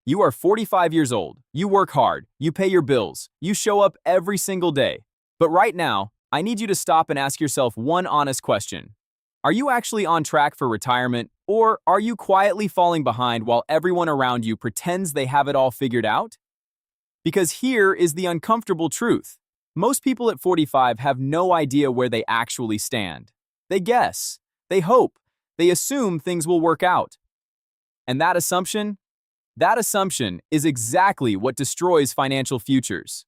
You are 45 years old, you work hard, you pay your bills, you show up every single day. But right now, I need you to stop and ask yourself one honest question. Are you actually on track for retirement, or are you quietly falling behind while everyone around you pretends they have it all figured out? Because here is the uncomfortable truth. Most people at 45 have no idea where they actually stand. They guess, they hope, they assume things will work out. And that assumption is exactly what destroys financial futures.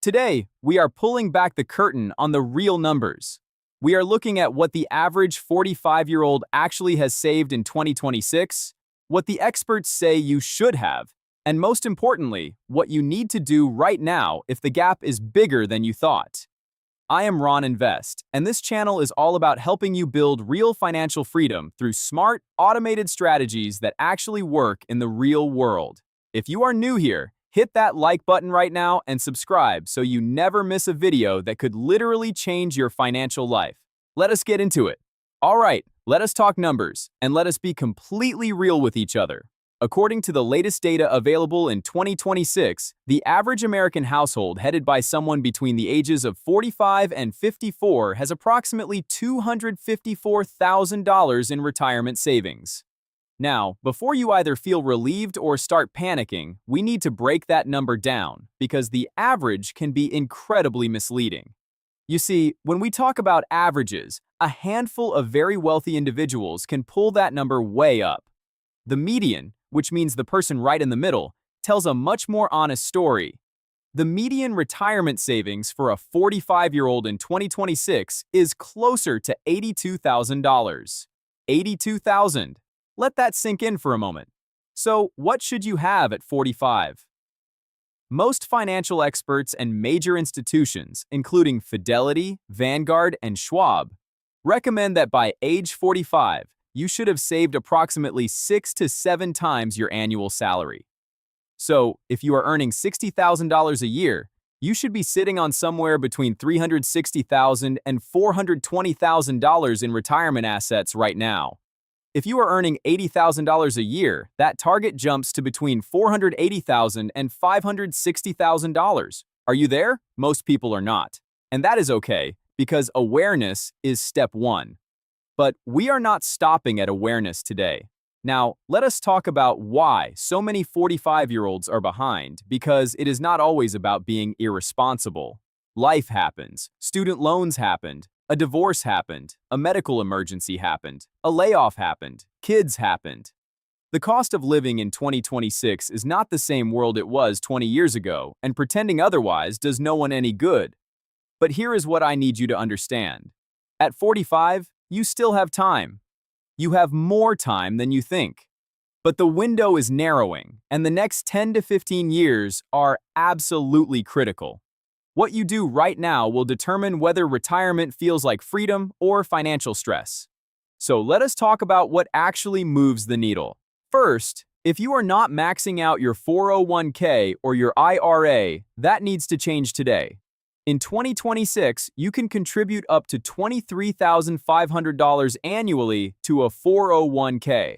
Today, we are pulling back the curtain on the real numbers. We are looking at what the average 45-year-old actually has saved in 2026, what the experts say you should have, and most importantly, what you need to do right now if the gap is bigger than you thought. I am Ron Invest, and this channel is all about helping you build real financial freedom through smart, automated strategies that actually work in the real world. If you are new here, hit that like button right now and subscribe so you never miss a video that could literally change your financial life. Let us get into it. All right, let us talk numbers, and let us be completely real with each other. According to the latest data available in 2026, the average American household headed by someone between the ages of 45 and 54 has approximately $254,000 in retirement savings. Now, before you either feel relieved or start panicking, we need to break that number down because the average can be incredibly misleading. You see, when we talk about averages, a handful of very wealthy individuals can pull that number way up. The median, which means the person right in the middle, tells a much more honest story. The median retirement savings for a 45-year-old in 2026 is closer to $82,000. $82,000. Let that sink in for a moment. So, what should you have at 45? Most financial experts and major institutions, including Fidelity, Vanguard, and Schwab, recommend that by age 45, you should have saved approximately 6 to 7 times your annual salary. So, if you are earning $60,000 a year, you should be sitting on somewhere between $360,000 and $420,000 in retirement assets right now. If you are earning $80,000 a year, that target jumps to between $480,000 and $560,000. Are you there? Most people are not. And that is okay, because awareness is step one. But we are not stopping at awareness today. Now, let us talk about why so many 45-year-olds are behind, because it is not always about being irresponsible. Life happens, student loans happened, a divorce happened, a medical emergency happened, a layoff happened, kids happened. The cost of living in 2026 is not the same world it was 20 years ago, and pretending otherwise does no one any good. But here is what I need you to understand. At 45, you still have time. You have more time than you think. But the window is narrowing, and the next 10 to 15 years are absolutely critical. What you do right now will determine whether retirement feels like freedom or financial stress. So let us talk about what actually moves the needle. First, if you are not maxing out your 401k or your IRA, that needs to change today. In 2026, you can contribute up to $23,500 annually to a 401k.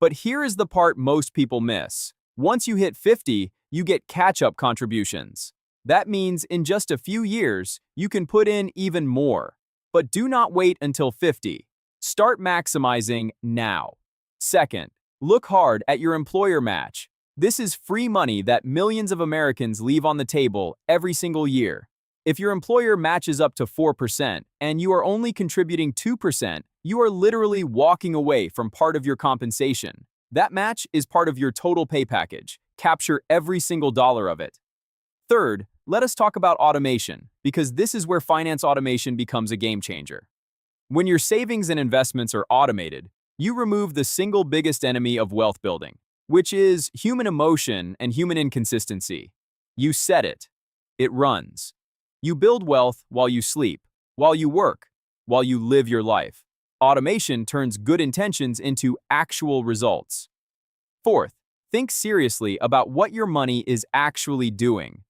But here is the part most people miss. Once you hit 50, you get catch-up contributions. That means in just a few years, you can put in even more. But do not wait until 50. Start maximizing now. Second, look hard at your employer match. This is free money that millions of Americans leave on the table every single year. If your employer matches up to 4% and you are only contributing 2%, you are literally walking away from part of your compensation. That match is part of your total pay package. Capture every single dollar of it. Third, let us talk about automation, because this is where finance automation becomes a game changer. When your savings and investments are automated, you remove the single biggest enemy of wealth building, which is human emotion and human inconsistency. You set it. It runs. You build wealth while you sleep, while you work, while you live your life. Automation turns good intentions into actual results. Fourth, think seriously about what your money is actually doing.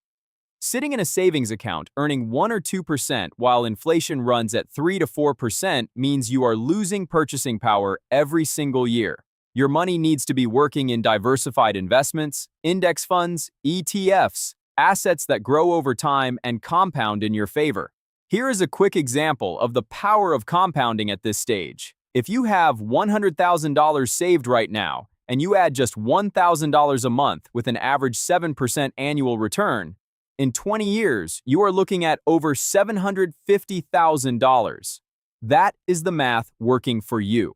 Sitting in a savings account earning 1 or 2% while inflation runs at 3 to 4% means you are losing purchasing power every single year. Your money needs to be working in diversified investments, index funds, ETFs, assets that grow over time and compound in your favor. Here is a quick example of the power of compounding at this stage. If you have $100,000 saved right now, and you add just $1,000 a month with an average 7% annual return, in 20 years, you are looking at over $750,000. That is the math working for you.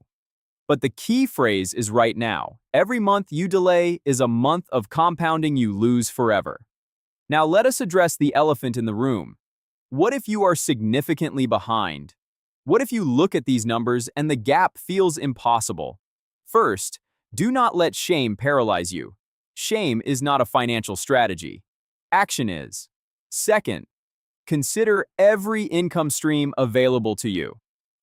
But the key phrase is right now. Every month you delay is a month of compounding you lose forever. Now let us address the elephant in the room. What if you are significantly behind? What if you look at these numbers and the gap feels impossible? First, do not let shame paralyze you. Shame is not a financial strategy. Action is. Second, consider every income stream available to you.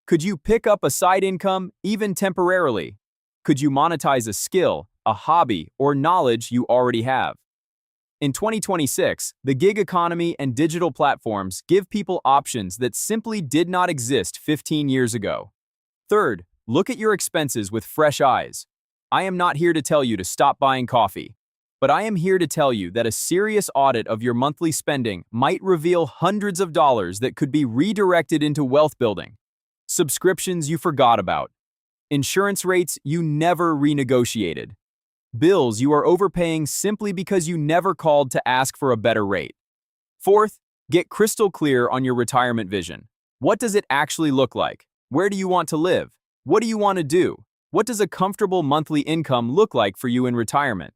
Could you pick up a side income, even temporarily? Could you monetize a skill, a hobby, or knowledge you already have? In 2026, the gig economy and digital platforms give people options that simply did not exist 15 years ago. Third, look at your expenses with fresh eyes. I am not here to tell you to stop buying coffee, but I am here to tell you that a serious audit of your monthly spending might reveal hundreds of dollars that could be redirected into wealth building. Subscriptions you forgot about. Insurance rates you never renegotiated. Bills you are overpaying simply because you never called to ask for a better rate. Fourth, get crystal clear on your retirement vision. What does it actually look like? Where do you want to live? What do you want to do? What does a comfortable monthly income look like for you in retirement?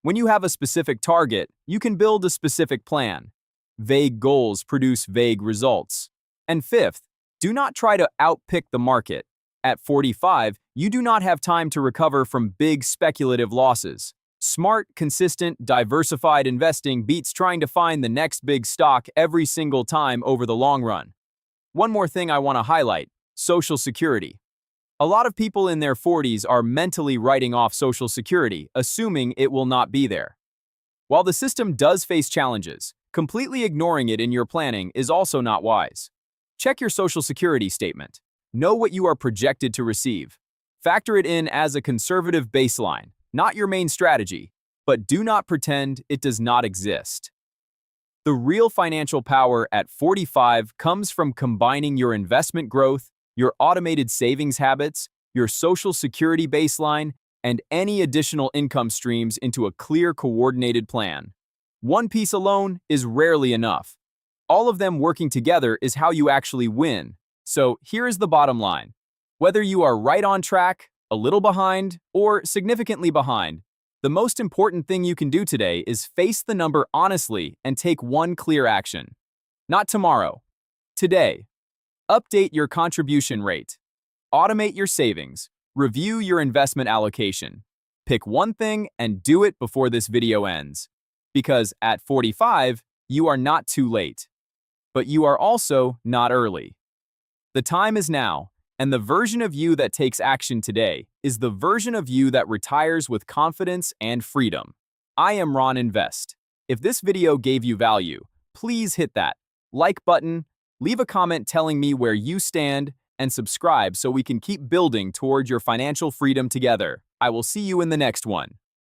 When you have a specific target, you can build a specific plan. Vague goals produce vague results. And fifth, do not try to outpick the market. At 45, you do not have time to recover from big speculative losses. Smart, consistent, diversified investing beats trying to find the next big stock every single time over the long run. One more thing I want to highlight: Social Security. A lot of people in their 40s are mentally writing off Social Security, assuming it will not be there. While the system does face challenges, completely ignoring it in your planning is also not wise. Check your Social Security statement. Know what you are projected to receive. Factor it in as a conservative baseline, not your main strategy, but do not pretend it does not exist. The real financial power at 45 comes from combining your investment growth, your automated savings habits, your Social Security baseline, and any additional income streams into a clear, coordinated plan. One piece alone is rarely enough. All of them working together is how you actually win. So here is the bottom line. Whether you are right on track, a little behind, or significantly behind, the most important thing you can do today is face the number honestly and take one clear action. Not tomorrow, today. Update your contribution rate. Automate your savings. Review your investment allocation. Pick one thing and do it before this video ends. Because at 45, you are not too late. But you are also not early. The time is now, and the version of you that takes action today is the version of you that retires with confidence and freedom. I am Ron Invest. If this video gave you value, please hit that like button, leave a comment telling me where you stand, and subscribe so we can keep building toward your financial freedom together. I will see you in the next one.